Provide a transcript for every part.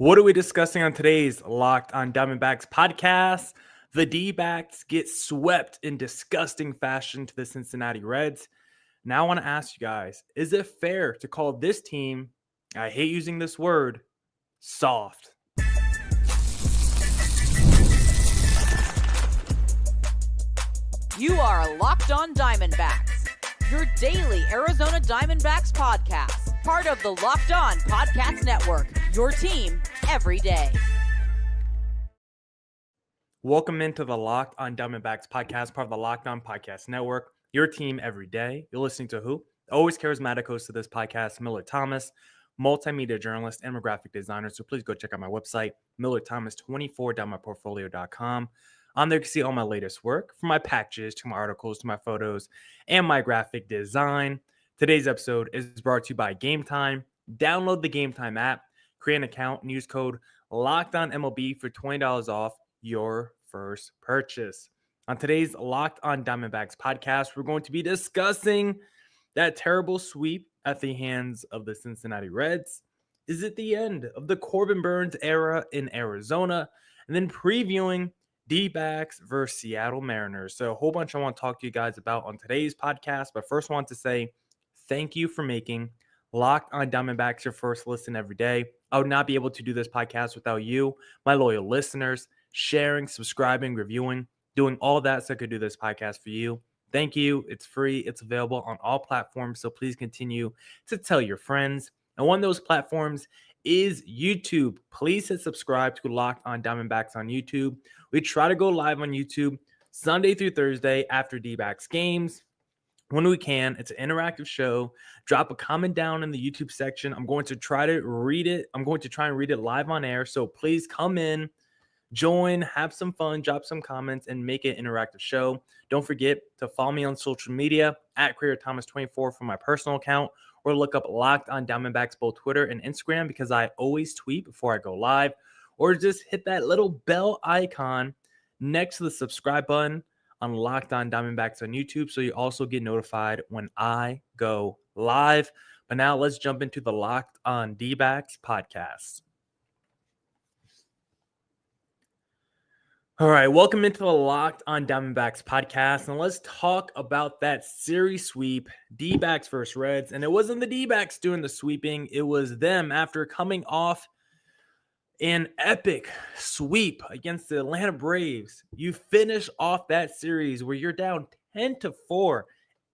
What are we discussing on today's Locked on Diamondbacks podcast? The Dbacks get swept in disgusting fashion to the Cincinnati Reds. Now I want to ask you guys, is it fair to call this team, I hate using this word, soft? You are Locked on Diamondbacks, your daily Arizona Diamondbacks podcast, part of the Locked on Podcast Network, your team every day. Welcome into the Locked on Diamondbacks podcast, part of the Locked on Podcast Network, your team every day. You're listening to who? Always charismatic host of this podcast, Millard Thomas, multimedia journalist and graphic designer. So please go check out my website, millardthomas24.myportfolio.com. On there, you can see all my latest work, from my patches to my articles to my photos and my graphic design. Today's episode is brought to you by Game Time. Download the Game Time app, create an account, and use code LOCKEDONMLB for $20 off your first purchase. On today's Locked on Diamondbacks podcast, we're going to be discussing that terrible sweep at the hands of the Cincinnati Reds. Is it the end of the Corbin Burnes era in Arizona? And then previewing Dbacks versus Seattle Mariners. So a whole bunch I want to talk to you guys about on today's podcast. But first I want to say thank you for making Locked on Diamondbacks your first listen every day. I would not be able to do this podcast without you, my loyal listeners, sharing, subscribing, reviewing, doing all that so I could do this podcast for you. Thank you. It's free. It's available on all platforms. So please continue to tell your friends. And one of those platforms is YouTube. Please hit subscribe to Locked on Diamondbacks on YouTube. We try to go live on YouTube Sunday through Thursday after Dbacks games when we can. It's an interactive show. Drop a comment down in the YouTube section. I'm going to try to read it. I'm going to try and read it live on air. So please come in, join, have some fun, drop some comments, and make it an interactive show. Don't forget to follow me on social media at CreatorThomas24 for my personal account, or look up Locked on Diamondbacks, both Twitter and Instagram, because I always tweet before I go live. Or just hit that little bell icon next to the subscribe button on Locked on Diamondbacks on YouTube, so you also get notified when I go live. But now let's jump into the Locked on Dbacks podcast. All right, welcome into the Locked on Diamondbacks podcast, and let's talk about that series sweep, Dbacks versus Reds. And it wasn't the Dbacks doing the sweeping, it was them after coming off an epic sweep against the Atlanta Braves. You finish off that series where you're down 10-4,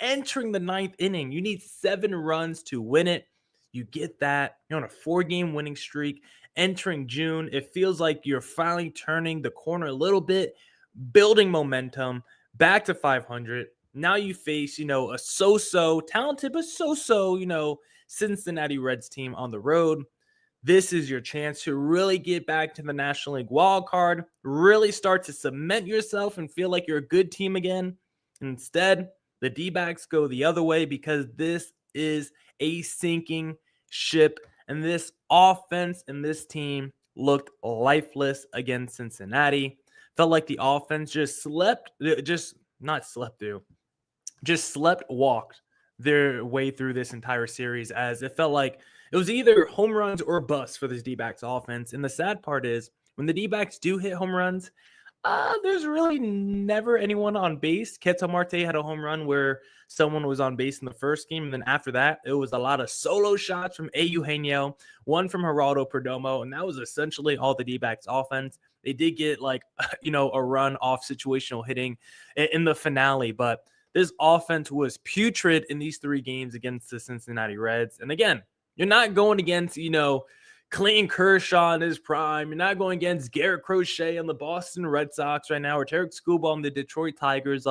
entering the ninth inning. You need 7 runs to win it. You get that. You're on a 4-game winning streak. Entering June, it feels like you're finally turning the corner a little bit, building momentum back to 500. Now you face, a so-so, talented but so-so, Cincinnati Reds team on the road. This is your chance to really get back to the National League wild card, really start to cement yourself and feel like you're a good team again. Instead, the D-backs go the other way because this is a sinking ship. And this offense and this team looked lifeless against Cincinnati. Felt like the offense just walked their way through this entire series, as it felt like it was either home runs or bust for this D-backs offense. And the sad part is when the D-backs do hit home runs, there's really never anyone on base. Ketel Marte had a home run where someone was on base in the first game, and then after that, it was a lot of solo shots from Eugenio, one from Geraldo Perdomo, and that was essentially all the D-backs offense. They did get a run off situational hitting in the finale, but this offense was putrid in these 3 games against the Cincinnati Reds. And again, you're not going against, Clayton Kershaw in his prime. You're not going against Garrett Crochet on the Boston Red Sox right now, or Tarek Skubal on the Detroit Tigers.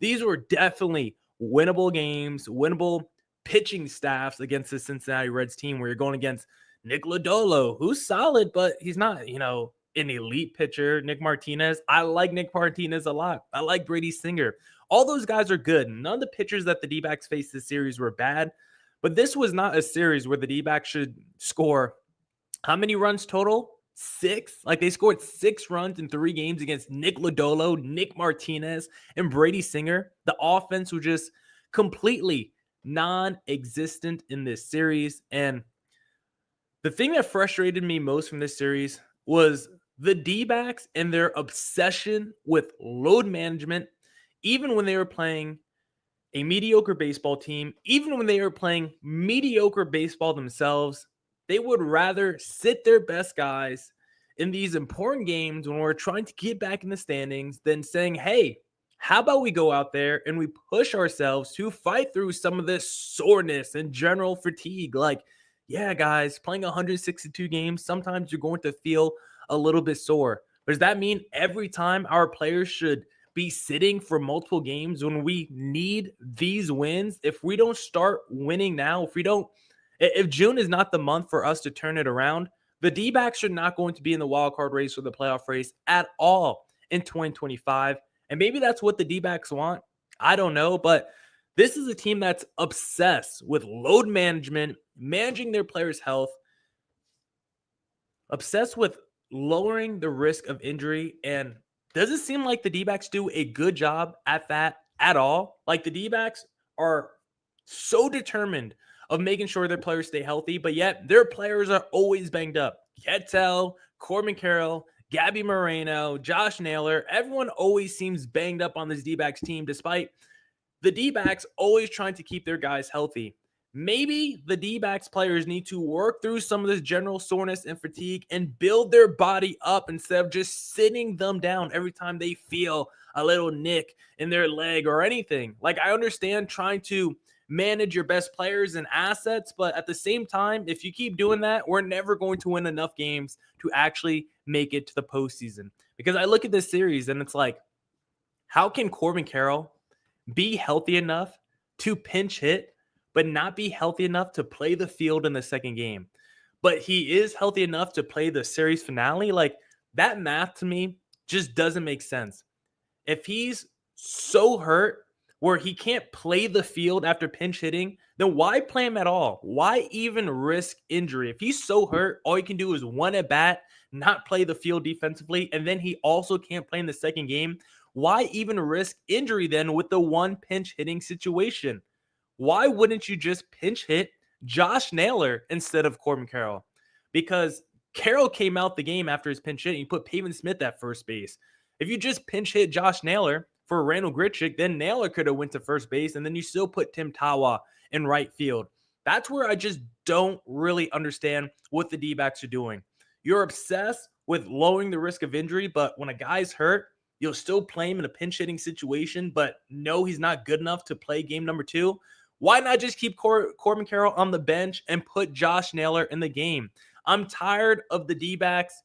These were definitely winnable games, winnable pitching staffs against the Cincinnati Reds team, where you're going against Nick Lodolo, who's solid, but he's not, an elite pitcher. Nick Martinez. I like Nick Martinez a lot. I like Brady Singer. All those guys are good. None of the pitchers that the D-backs faced this series were bad, but this was not a series where the D-backs should score how many runs total? 6? They scored 6 runs in 3 games against Nick Lodolo, Nick Martinez, and Brady Singer. The offense was just completely non-existent in this series. And The thing that frustrated me most from this series was the D-backs and their obsession with load management, even when they were playing a mediocre baseball team, even when they were playing mediocre baseball themselves. They would rather sit their best guys in these important games when we're trying to get back in the standings than saying, hey, how about we go out there and we push ourselves to fight through some of this soreness and general fatigue? Like, yeah, guys, playing 162 games, sometimes you're going to feel a little bit sore. But does that mean every time our players should be sitting for multiple games when we need these wins? If we don't start winning now, if June is not the month for us to turn it around, the D-backs are not going to be in the wild card race or the playoff race at all in 2025. And maybe that's what the D-backs want. I don't know, but this is a team that's obsessed with load management, managing their players' health, obsessed with lowering the risk of injury. And does it seem like the D-backs do a good job at that at all? Like, the D-backs are so determined of making sure their players stay healthy, but yet their players are always banged up. Ketel, Corbin Carroll, Gabby Moreno, Josh Naylor, everyone always seems banged up on this D-backs team, despite the D-backs always trying to keep their guys healthy. Maybe the D-backs players need to work through some of this general soreness and fatigue and build their body up instead of just sitting them down every time they feel a little nick in their leg or anything. Like, I understand trying to manage your best players and assets, but at the same time, if you keep doing that, we're never going to win enough games to actually make it to the postseason. Because I look at this series and it's like, how can Corbin Carroll be healthy enough to pinch hit, but not be healthy enough to play the field in the second game? But he is healthy enough to play the series finale. Like, that math to me just doesn't make sense. If he's so hurt where he can't play the field after pinch hitting, then why play him at all? Why even risk injury? If he's so hurt, all you can do is one at bat, not play the field defensively, and then he also can't play in the second game. Why even risk injury then with the one pinch hitting situation? Why wouldn't you just pinch hit Josh Naylor instead of Corbin Carroll? Because Carroll came out the game after his pinch hit and you put Pavin Smith at first base. If you just pinch hit Josh Naylor for Randall Grichuk, then Naylor could have went to first base, and then you still put Tim Tawa in right field. That's where I just don't really understand what the D-backs are doing. You're obsessed with lowering the risk of injury, but when a guy's hurt, you'll still play him in a pinch hitting situation, but no, he's not good enough to play game number 2. Why not just keep Corbin Carroll on the bench and put Josh Naylor in the game? I'm tired of the D-backs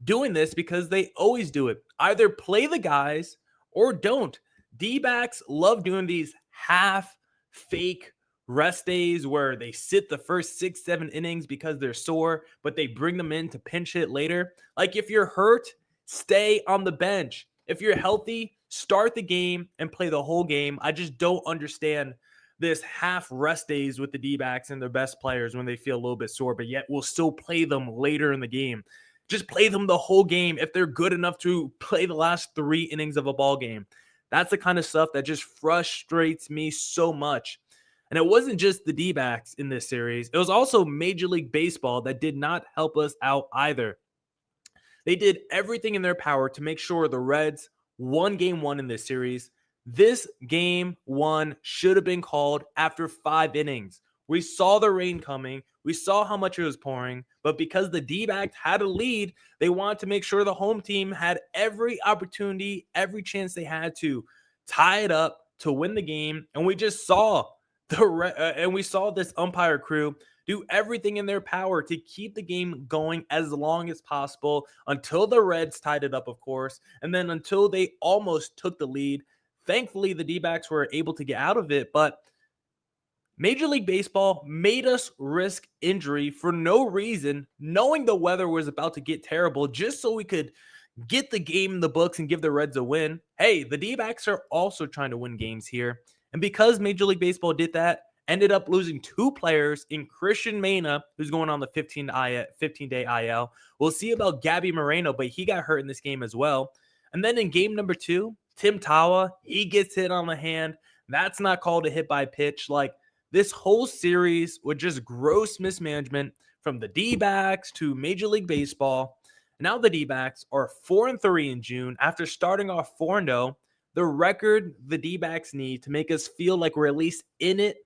doing this because they always do it. Either play the guys or don't. D-backs love doing these half fake rest days where they sit the first 6-7 innings because they're sore, but they bring them in to pinch hit later. Like, if you're hurt, stay on the bench. If you're healthy, start the game and play the whole game. I just don't understand this half rest days with the D-backs and their best players when they feel a little bit sore, but yet we'll still play them later in the game. Just play them the whole game if they're good enough to play the last 3 innings of a ball game. That's the kind of stuff that just frustrates me so much. And it wasn't just the D-backs in this series. It was also Major League Baseball that did not help us out either. They did everything in their power to make sure the Reds won game 1 in this series. This game 1 should have been called after 5 innings. We saw the rain coming. We saw how much it was pouring. But because the D-backs had a lead, they wanted to make sure the home team had every opportunity, every chance they had to tie it up to win the game. And we just saw this umpire crew do everything in their power to keep the game going as long as possible until the Reds tied it up, of course, and then until they almost took the lead. Thankfully, the D-backs were able to get out of it, but Major League Baseball made us risk injury for no reason, knowing the weather was about to get terrible, just so we could get the game in the books and give the Reds a win. Hey, the D-backs are also trying to win games here. And because Major League Baseball did that, ended up losing 2 players in Christian Mena, who's going on the 15-day IL. We'll see about Gabby Moreno, but he got hurt in this game as well. And then in game number 2, Tim Tawa, he gets hit on the hand. That's not called a hit by pitch. Like, this whole series was just gross mismanagement from the Dbacks to Major League Baseball. Now the Dbacks are 4-3 in June after starting off 4-0. The record the Dbacks need to make us feel like we're at least in it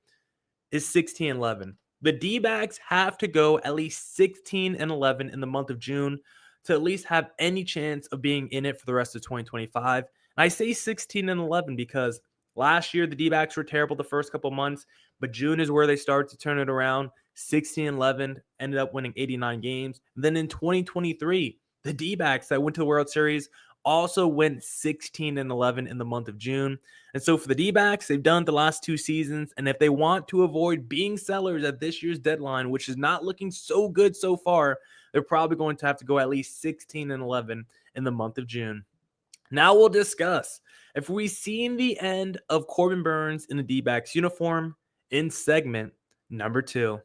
is 16-11. The Dbacks have to go at least 16-11 in the month of June to at least have any chance of being in it for the rest of 2025. And I say 16-11 because last year the Dbacks were terrible the first couple months, but June is where they started to turn it around. 16-11, ended up winning 89 games. Then in 2023, the Dbacks that went to the World Series also went 16-11 in the month of June. And so for the Dbacks, they've done the last 2 seasons. And if they want to avoid being sellers at this year's deadline, which is not looking so good so far, they're probably going to have to go at least 16-11 in the month of June. Now we'll discuss if we've seen the end of Corbin Burnes in the Dbacks uniform in segment number 2.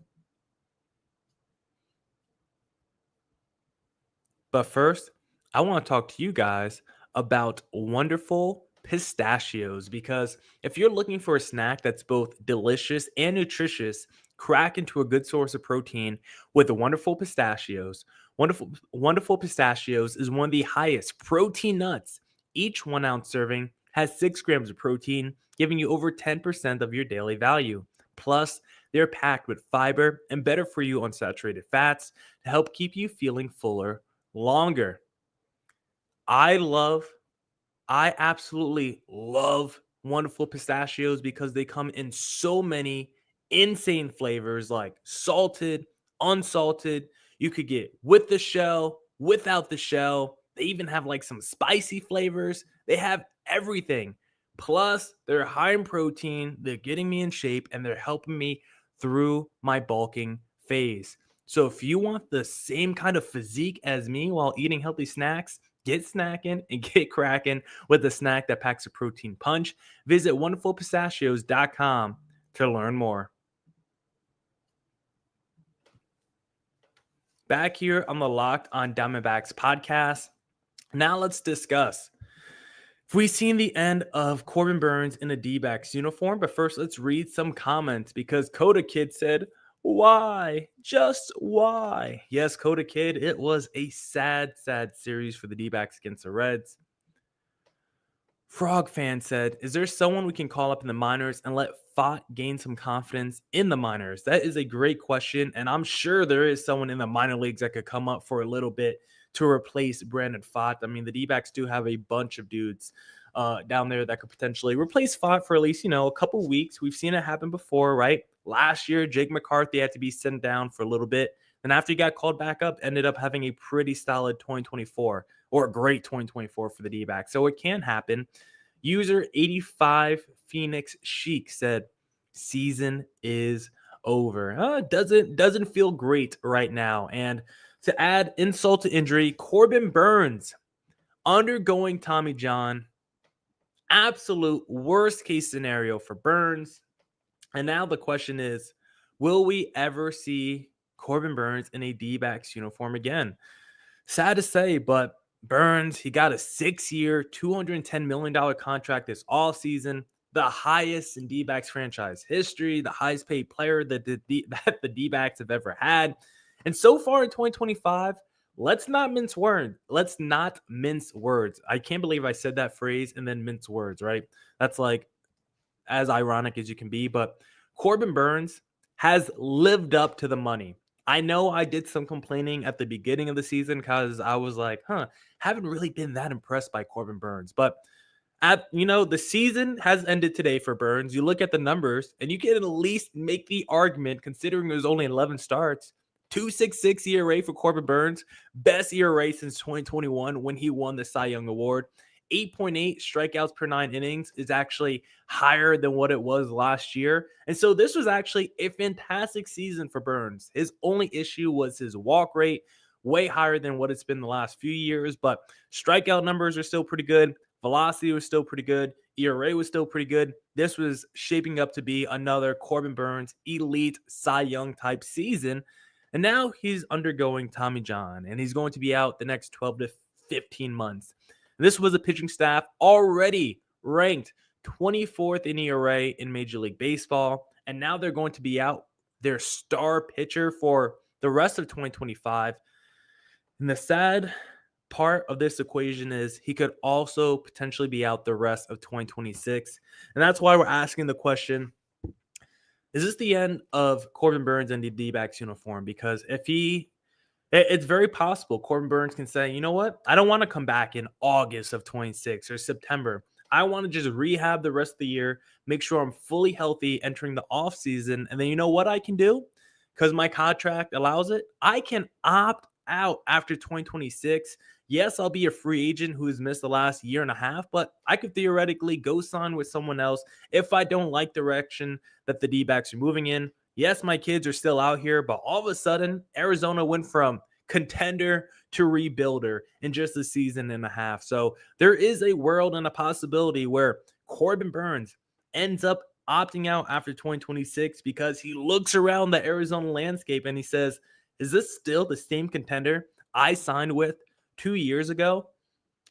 But first, I want to talk to you guys about wonderful pistachios, because if you're looking for a snack that's both delicious and nutritious, crack into a good source of protein with the wonderful pistachios. Wonderful pistachios is one of the highest protein nuts. Each 1 ounce serving has 6 grams of protein, giving you over 10% of your daily value. Plus, they're packed with fiber and better for you unsaturated fats to help keep you feeling fuller longer. I absolutely love wonderful pistachios because they come in so many insane flavors like salted, unsalted. You could get with the shell, without the shell. They even have like some spicy flavors. They have everything. Plus, they're high in protein. They're getting me in shape and they're helping me through my bulking phase. So if you want the same kind of physique as me while eating healthy snacks, get snacking and get cracking with a snack that packs a protein punch. Visit wonderfulpistachios.com to learn more. Back here on the Locked on Diamondbacks podcast. Now let's discuss if we've seen the end of Corbin Burnes in a Dbacks uniform. But first, let's read some comments because Coda Kid said, "Why? Just why?" Yes, Coda Kid, it was a sad series for the Dbacks against the Reds. Frog Fan said, "Is there someone we can call up in the minors and let Fott gain some confidence in the minors?" That is a great question, and I'm sure there is someone in the minor leagues that could come up for a little bit to replace Brandon Fott. I mean, the D-backs do have a bunch of dudes down there that could potentially replace Fott for at least, a couple weeks. We've seen it happen before, right? Last year, Jake McCarthy had to be sent down for a little bit. And after he got called back up, ended up having a pretty solid 2024 or a great 2024 for the D-backs. So it can happen. User 85 Phoenix Chic said, "Season is over." Doesn't feel great right now. And to add insult to injury, Corbin Burnes undergoing Tommy John. Absolute worst case scenario for Burnes. And now the question is, will we ever see Corbin Burnes in a D-backs uniform again? Sad to say, but Burnes, he got a 6-year, $210 million contract this offseason, the highest in D-backs franchise history, the highest paid player that the D-backs have ever had. And so far in 2025, let's not mince words. I can't believe I said that phrase and then mince words, right? That's like as ironic as you can be, but Corbin Burnes has lived up to the money. I know I did some complaining at the beginning of the season because I was like, haven't really been that impressed by Corbin Burnes. But the season has ended today for Burnes. You look at the numbers and you can at least make the argument, considering there's only 11 starts, 2.66 ERA for Corbin Burnes, best ERA since 2021 when he won the Cy Young Award. 8.8 strikeouts per 9 innings is actually higher than what it was last year. And so this was actually a fantastic season for Burnes. His only issue was his walk rate, way higher than what it's been the last few years, but strikeout numbers are still pretty good. Velocity was still pretty good. ERA was still pretty good. This was shaping up to be another Corbin Burnes elite Cy Young type season. And now he's undergoing Tommy John, and he's going to be out the next 12 to 15 months. This was a pitching staff already ranked 24th in ERA in Major League Baseball, and now they're going to be out their star pitcher for the rest of 2025. And the sad part of this equation is he could also potentially be out the rest of 2026. And that's why we're asking the question, is this the end of Corbin Burnes and the D-backs uniform? Because it's very possible Corbin Burnes can say, you know what? I don't want to come back in August of 26 or September. I want to just rehab the rest of the year, make sure I'm fully healthy entering the offseason. And then you know what I can do? Because my contract allows it, I can opt out after 2026. Yes, I'll be a free agent who has missed the last year and a half, but I could theoretically go sign with someone else if I don't like the direction that the D-backs are moving in. Yes, my kids are still out here, but all of a sudden, Arizona went from contender to rebuilder in just a season and a half. So there is a world and a possibility where Corbin Burnes ends up opting out after 2026 because he looks around the Arizona landscape and he says, is this still the same contender I signed with 2 years ago?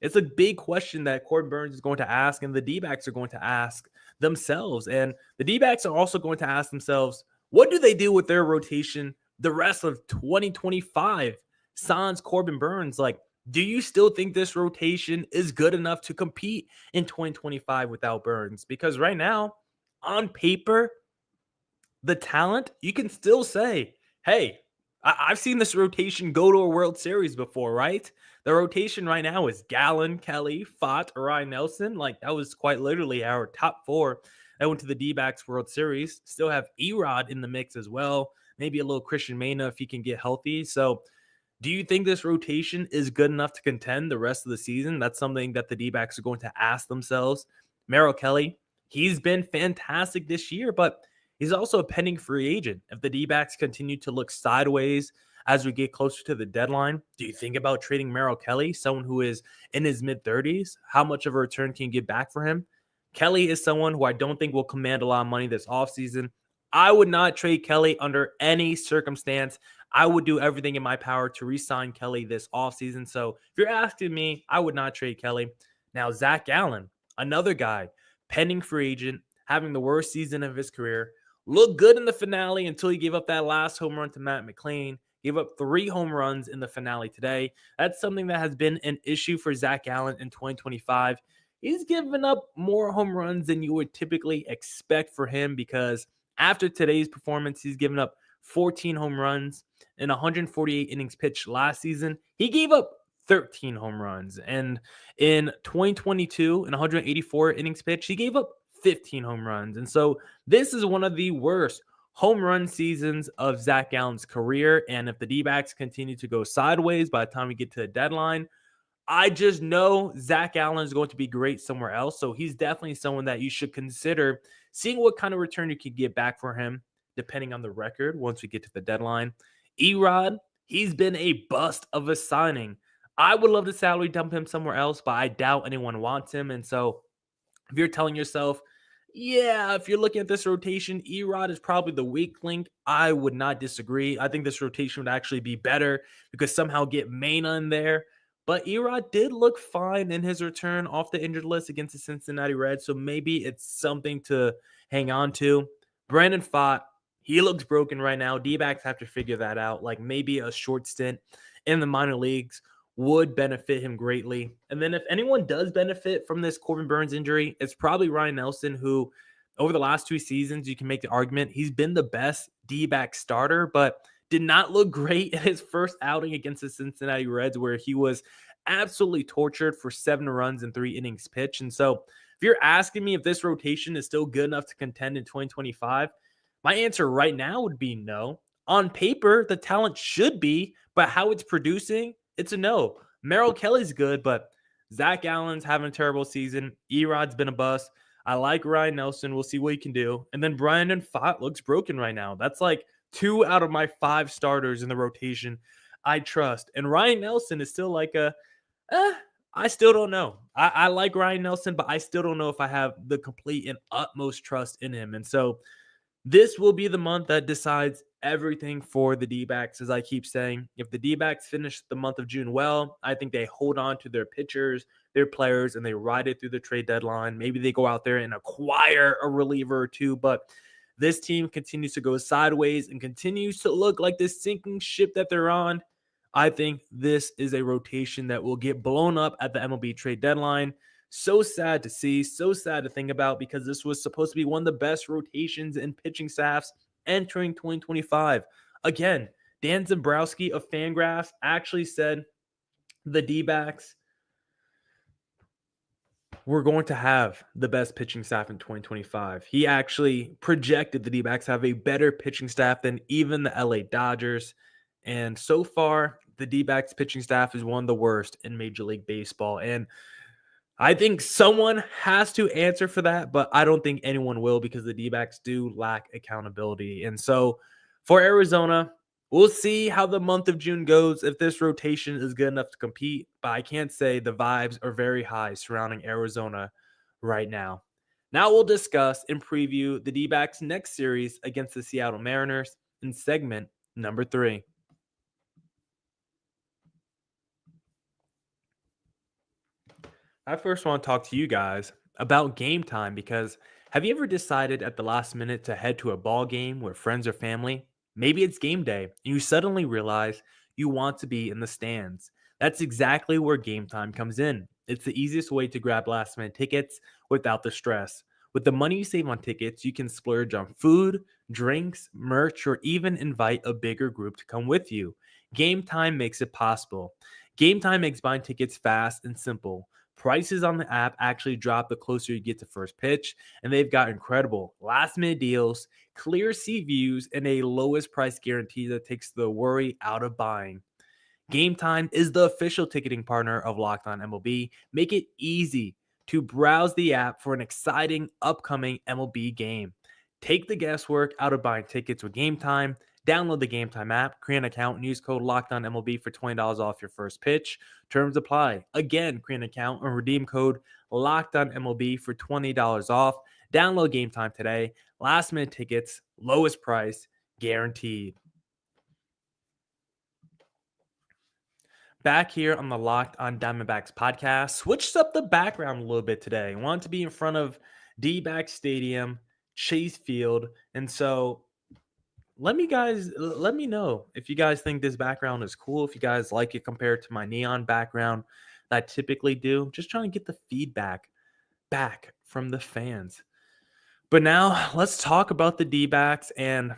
It's a big question that Corbin Burnes is going to ask, and the D-backs are going to ask themselves. And the D-backs are also going to ask themselves, what do they do with their rotation the rest of 2025? Sans Corbin Burnes, like, do you still think this rotation is good enough to compete in 2025 without Burnes? Because right now, on paper, the talent, you can still say, hey, I've seen this rotation go to a World Series before, right? The rotation right now is Gallen, Kelly, Fott, Ryan Nelson. Like, that was quite literally our top four that went to the D-backs World Series. Still have Erod in the mix as well. Maybe a little Christian Mena if he can get healthy. So do you think this rotation is good enough to contend the rest of the season? That's something that the D-backs are going to ask themselves. Merrill Kelly, he's been fantastic this year, but he's also a pending free agent. If the D-backs continue to look sideways as we get closer to the deadline, do you think about trading Merrill Kelly, someone who is in his mid-30s? How much of a return can you get back for him? Kelly is someone who I don't think will command a lot of money this offseason. I would not trade Kelly under any circumstance. I would do everything in my power to re-sign Kelly this offseason. So if you're asking me, I would not trade Kelly. Now, Zach Gallen, another guy, pending free agent, having the worst season of his career, looked good in the finale until he gave up that last home run to Matt McLean. Gave up 3 home runs in the finale today. That's something that has been an issue for Zach Gallen in 2025. He's given up more home runs than you would typically expect for him because after today's performance, he's given up 14 home runs in 148 innings pitched last season. He gave up 13 home runs. And in 2022, in 184 innings pitched, he gave up 15 home runs. And so this is one of the worst home run seasons of Zach Gallen's career. And if the D-backs continue to go sideways by the time we get to the deadline, I just know Zach Gallen is going to be great somewhere else. So he's definitely someone that you should consider seeing what kind of return you could get back for him, depending on the record once we get to the deadline. Erod, he's been a bust of a signing. I would love to salary dump him somewhere else, but I doubt anyone wants him. And so if you're telling yourself, yeah, if you're looking at this rotation, Erod is probably the weak link, I would not disagree. I think this rotation would actually be better because somehow get Mena in there. But Erod did look fine in his return off the injured list against the Cincinnati Reds, so maybe it's something to hang on to. Brandon Pfaadt, he looks broken right now. D-backs have to figure that out. Like maybe a short stint in the minor leagues would benefit him greatly. And then if anyone does benefit from this Corbin Burnes injury, it's probably Ryan Nelson, who over the last 2 seasons, you can make the argument he's been the best D-back starter, but did not look great in his first outing against the Cincinnati Reds, where he was absolutely tortured for 7 runs and 3 innings pitched. And so if you're asking me if this rotation is still good enough to contend in 2025, my answer right now would be no. On paper, the talent should be, but how it's producing, it's a no. Merrill Kelly's good, but Zach Gallen's having a terrible season. Erod's been a bust. I like Ryan Nelson. We'll see what he can do. And then Brandon Pfaadt looks broken right now. That's like 2 out of my 5 starters in the rotation I trust. And Ryan Nelson is still like I still don't know. I like Ryan Nelson, but I still don't know if I have the complete and utmost trust in him. And so this will be the month that decides everything for the D-backs, as I keep saying. If the D-backs finish the month of June well, I think they hold on to their pitchers, their players, and they ride it through the trade deadline. Maybe they go out there and acquire a reliever or two, but this team continues to go sideways and continues to look like this sinking ship that they're on, I think this is a rotation that will get blown up at the MLB trade deadline. So sad to see, so sad to think about, because this was supposed to be one of the best rotations in pitching staffs entering 2025. Again, Dan Zambrowski of Fangraphs actually said the Dbacks were going to have the best pitching staff in 2025. He actually projected the Dbacks have a better pitching staff than even the LA Dodgers. And so far, the Dbacks pitching staff is one of the worst in Major League Baseball. And I think someone has to answer for that, but I don't think anyone will, because the Dbacks do lack accountability. And so for Arizona, we'll see how the month of June goes, if this rotation is good enough to compete. But I can't say the vibes are very high surrounding Arizona right now. Now we'll discuss and preview the Dbacks' next series against the Seattle Mariners in segment number 3. I first want to talk to you guys about game time, because have you ever decided at the last minute to head to a ball game with friends or family? Maybe it's game day and you suddenly realize you want to be in the stands. That's exactly where game time comes in. It's the easiest way to grab last minute tickets without the stress. With the money you save on tickets, you can splurge on food, drinks, merch, or even invite a bigger group to come with you. Game time makes it possible. Game time makes buying tickets fast and simple. Prices on the app actually drop the closer you get to first pitch, and they've got incredible last-minute deals, clear seat views, and a lowest price guarantee that takes the worry out of buying. Game Time is the official ticketing partner of Locked On MLB. Make it easy to browse the app for an exciting upcoming MLB game. Take the guesswork out of buying tickets with Game Time. Download the Game Time app, create an account, and use code LOCKEDONMLB for $20 off your first pitch. Terms apply. Again, create an account and redeem code LOCKEDONMLB for $20 off. Download Game Time today. Last minute tickets, lowest price, guaranteed. Back here on the Locked On Diamondbacks podcast, switched up the background a little bit today. Wanted to be in front of D-Backs Stadium, Chase Field, and so let me know if you guys think this background is cool, if you guys like it compared to my neon background that I typically do. Just trying to get the feedback back from the fans. But now let's talk about the D-Backs and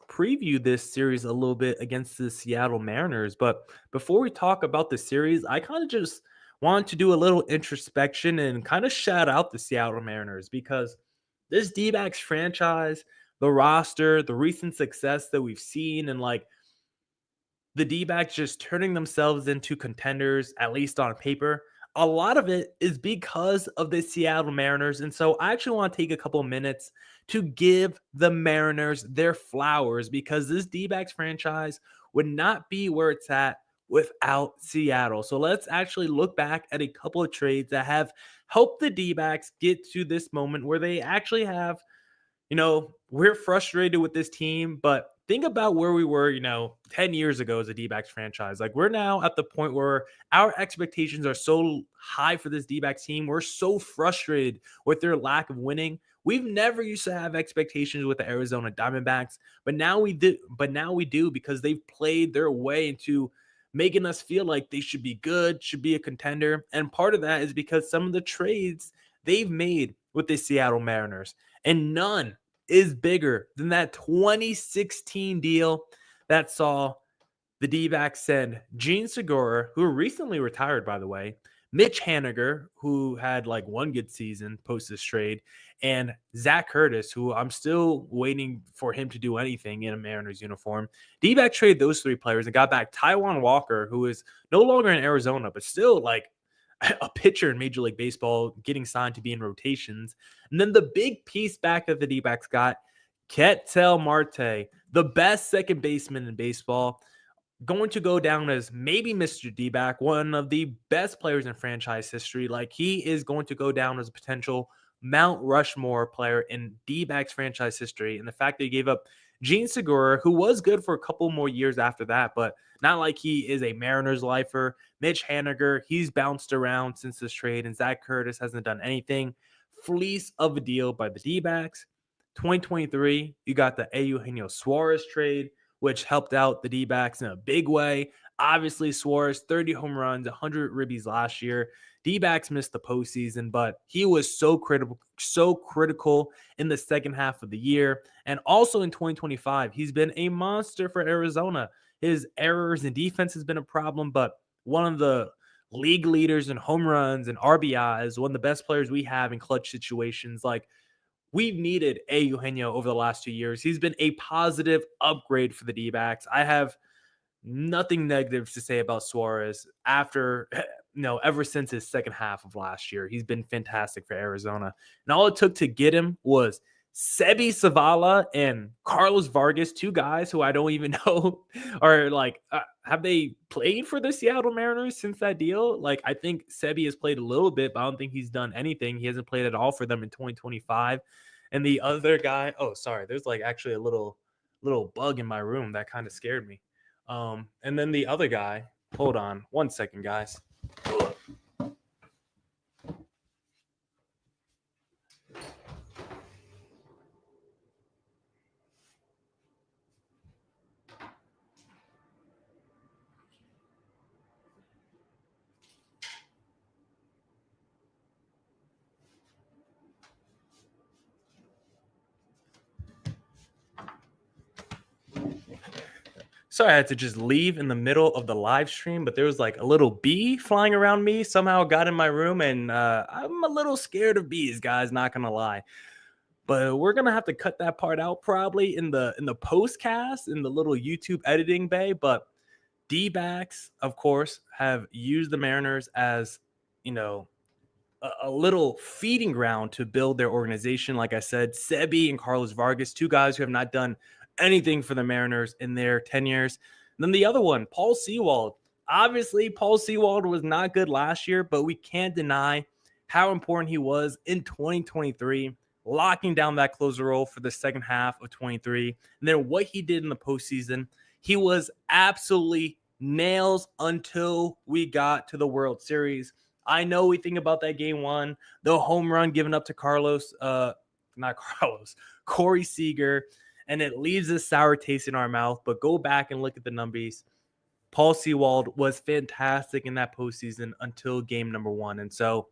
preview this series a little bit against the Seattle Mariners. But before we talk about the series, I kind of just wanted to do a little introspection and kind of shout out the Seattle Mariners, because this D-Backs franchise, the roster, the recent success that we've seen, and like the D-Backs just turning themselves into contenders, at least on paper, a lot of it is because of the Seattle Mariners. And so I actually want to take a couple minutes to give the Mariners their flowers, because this D-Backs franchise would not be where it's at without Seattle. So let's actually look back at a couple of trades that have helped the D-Backs get to this moment where they actually have, we're frustrated with this team, but think about where we were, 10 years ago as a D-Backs franchise. Like, we're now at the point where our expectations are so high for this D-Backs team. We're so frustrated with their lack of winning. We've never used to have expectations with the Arizona Diamondbacks, but now we do, because they've played their way into making us feel like they should be good, should be a contender. And part of that is because some of the trades they've made with the Seattle Mariners, and none is bigger than that 2016 deal that saw the D-Backs send Gene Segura, who recently retired, by the way, Mitch Haniger, who had like one good season post this trade, and Zach Curtis, who I'm still waiting for him to do anything in a Mariners uniform. D-Backs traded those three players and got back Taijuan Walker, who is no longer in Arizona, but still like a pitcher in Major League Baseball, getting signed to be in rotations. And then the big piece back that the D-Backs got, Ketel Marte, the best second baseman in baseball, going to go down as maybe Mr. D-Back, one of the best players in franchise history. Like, he is going to go down as a potential Mount Rushmore player in D-Backs franchise history. And the fact that he gave up Gene Segura, who was good for a couple more years after that, but not like he is a Mariners lifer. Mitch Haniger, he's bounced around since this trade, and Zach Curtis hasn't done anything. Fleece of a deal by the D-Backs. 2023, you got the Eugenio Suarez trade, which helped out the D-backs in a big way. Obviously, Suarez, 30 home runs, 100 ribbies last year. D-backs missed the postseason, but he was so critical in the second half of the year. And also in 2025, he's been a monster for Arizona. His errors in defense has been a problem, but one of the league leaders in home runs and RBIs, one of the best players we have in clutch situations. Like, we've needed Eugenio over the last 2 years. He's been a positive upgrade for the D-backs. I have nothing negative to say about Suarez ever since his second half of last year. He's been fantastic for Arizona. And all it took to get him was Sebi Zavala and Carlos Vargas, two guys who I don't even know are have they played for the Seattle Mariners since that deal? Like, I think Sebi has played a little bit, but I don't think he's done anything. He hasn't played at all for them in 2025. And the other guy, there's actually a little bug in my room that kind of scared me. And then the other guy, hold on 1 second, guys. Sorry, I had to just leave in the middle of the live stream, but there was a little bee flying around me. Somehow got in my room, and I'm a little scared of bees, guys, not gonna lie. But we're gonna have to cut that part out probably in the postcast, in the little YouTube editing bay. But D-backs, of course, have used the Mariners as, a little feeding ground to build their organization. Like I said, Sebi and Carlos Vargas, two guys who have not done anything for the Mariners in their tenures. And then the other one, Paul Sewald. Obviously, Paul Sewald was not good last year, but we can't deny how important he was in 2023, locking down that closer role for the second half of 23. And then what he did in the postseason, he was absolutely nails until we got to the World Series. I know we think about that game one, the home run given up to Corey Seager, and it leaves a sour taste in our mouth. But go back and look at the numbers. Paul Sewald was fantastic in that postseason until game number one. And so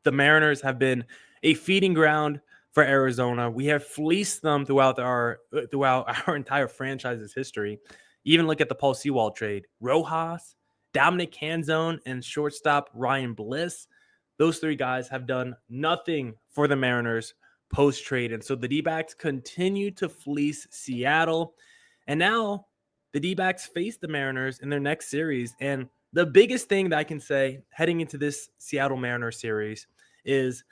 the Mariners have been a feeding ground for Arizona. We have fleeced them throughout our entire franchise's history. Even look at the Paul Sewald trade. Rojas, Dominic Canzone, and shortstop Ryan Bliss. Those three guys have done nothing for the Mariners post-trade. And so the D-backs continue to fleece Seattle. And now the D-backs face the Mariners in their next series. And the biggest thing that I can say heading into this Seattle Mariners series is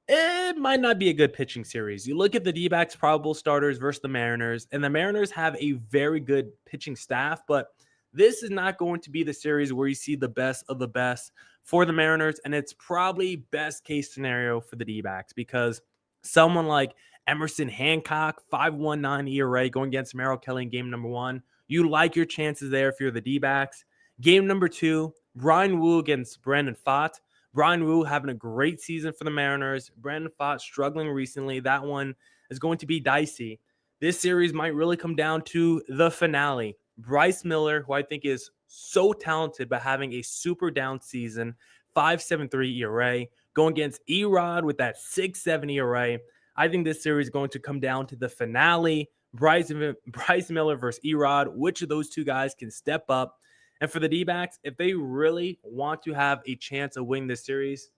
it might not be a good pitching series. You look at the D-backs probable starters versus the Mariners, and the Mariners have a very good pitching staff, but this is not going to be the series where you see the best of the best for the Mariners, and it's probably best case scenario for the D-backs because someone like Emerson Hancock, 5.19 ERA going against Merrill Kelly in game number one, you like your chances there if you're the D-backs. Game number two, Brian Wu against Brandon Pfaadt. Brian Wu having a great season for the Mariners. Brandon Pfaadt struggling recently. That one is going to be dicey. This series might really come down to the finale. Bryce Miller, who I think is so talented but having a super down season, 5.73 ERA, going against Erod with that 6.7 ERA. I think this series is going to come down to the finale. Bryce Miller versus Erod. Which of those two guys can step up? And for the D-backs, if they really want to have a chance of winning this series,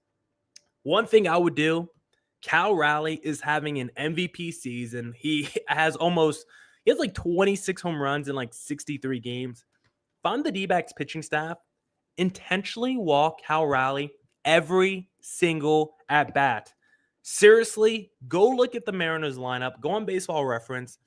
one thing I would do, Cal Raleigh is having an MVP season. He has 26 home runs in 63 games. If I'm the D-backs pitching staff, intentionally walk Cal Raleigh every single at bat. Seriously, go look at the Mariners lineup. Go on Baseball Reference.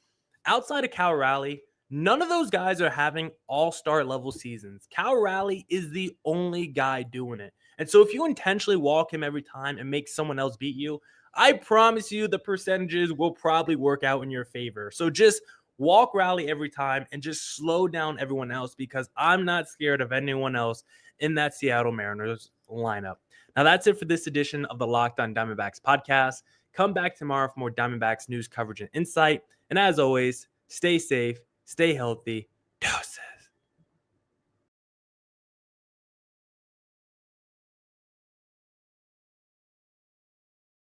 Outside of Cal Raleigh, none of those guys are having all-star level seasons. Cal Raleigh is the only guy doing it. And so if you intentionally walk him every time and make someone else beat you, I promise you the percentages will probably work out in your favor. So just walk Raleigh every time and just slow down everyone else because I'm not scared of anyone else in that Seattle Mariners lineup. Now that's it for this edition of the Locked On Diamondbacks podcast. Come back tomorrow for more Diamondbacks news coverage and insight. And as always, stay safe, stay healthy. Doses.